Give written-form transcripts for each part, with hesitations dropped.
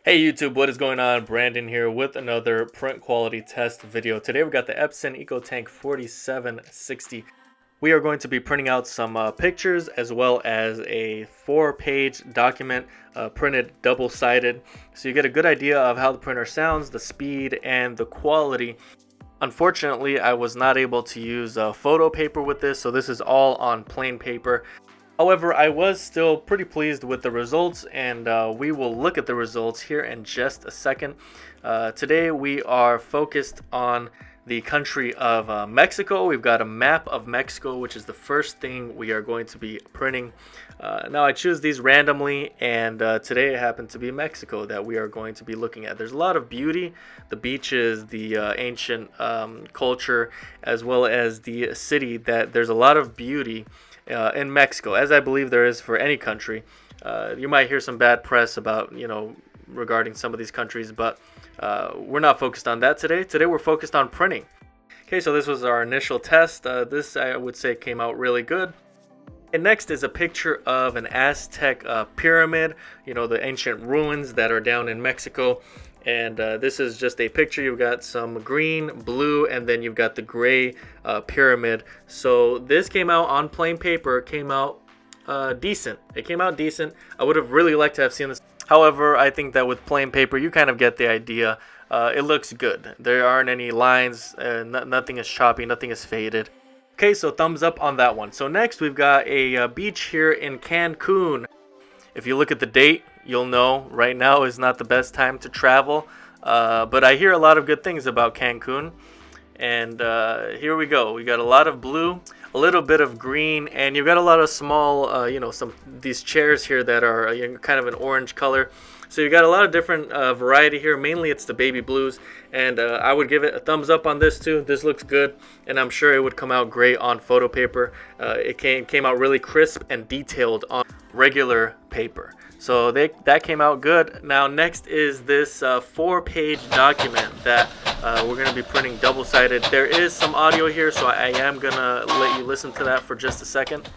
Hey YouTube, what is going on? Brandon here with another print quality test video. Today we got the Epson EcoTank 4760. We are going to be printing out some pictures as well as a 4-page document printed double-sided. So you get a good idea of how the printer sounds, the speed, and the quality. Unfortunately, I was not able to use photo paper with this, so this is all on plain paper. However, I was still pretty pleased with the results, and we will look at the results here in just a second. Today we are focused on the country of Mexico. We've got a map of Mexico, which is the first thing we are going to be printing. Now I choose these randomly, and today it happened to be Mexico that we are going to be looking at. There's a lot of beauty, the beaches, the ancient culture, as well as the city. That there's a lot of beauty in Mexico, as I believe there is for any country. You might hear some bad press about, regarding some of these countries, but we're not focused on that today. Today we're focused on printing. Okay, so this was our initial test. This, I would say, came out really good. And next is a picture of an Aztec pyramid, the ancient ruins that are down in Mexico. And this is just a picture. You've got some green, blue, and then you've got the gray pyramid. So this came out on plain paper, came out decent. It came out decent. I would have really liked to have seen this. However, I think that with plain paper, you kind of get the idea. It looks good. There aren't any lines, nothing is choppy, nothing is faded. Okay, so thumbs up on that one. So next we've got a beach here in Cancun. If you look at the date, you'll know right now is not the best time to travel. But I hear a lot of good things about Cancun. And here we go. We got a lot of blue, a little bit of green, and you've got a lot of small, these chairs here that are kind of an orange color. So you got a lot of different variety here. Mainly it's the baby blues, and I would give it a thumbs up on this too. This looks good, and I'm sure it would come out great on photo paper. It came out really crisp and detailed on regular paper. So that came out good. Now next is this 4-page document that we're going to be printing double-sided. There is some audio here, so I am going to let you listen to that for just a second.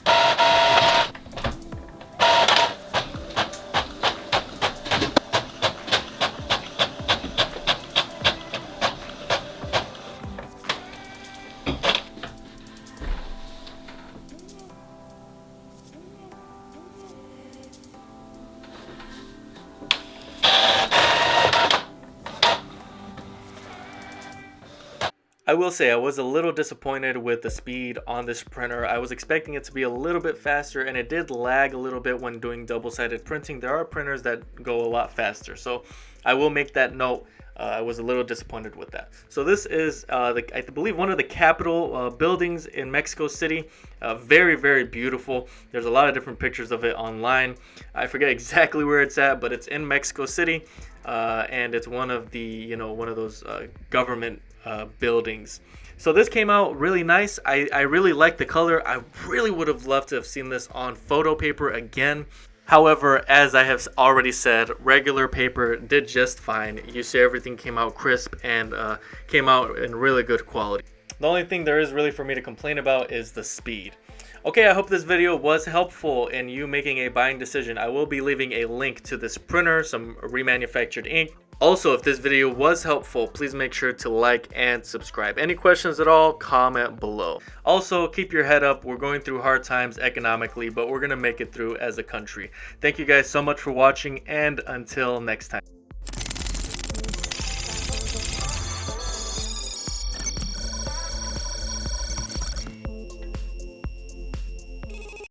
I will say I was a little disappointed with the speed on this printer. I was expecting it to be a little bit faster, and it did lag a little bit when doing double-sided printing. There are printers that go a lot faster, so I will make that note. I was a little disappointed with that. So this is, I believe, one of the Capitol buildings in Mexico City. Very, very beautiful. There's a lot of different pictures of it online. I forget exactly where it's at, but it's in Mexico City, and it's one of the, one of those government buildings. So this came out really nice. I really like the color. I really would have loved to have seen this on photo paper again. However, as I have already said, regular paper did just fine. You see everything came out crisp and came out in really good quality. The only thing there is really for me to complain about is the speed. Okay, I hope this video was helpful in you making a buying decision. I will be leaving a link to this printer, some remanufactured ink. Also, if this video was helpful, please make sure to like and subscribe. Any questions at all, comment below. Also, keep your head up. We're going through hard times economically, but we're going to make it through as a country. Thank you guys so much for watching, and until next time.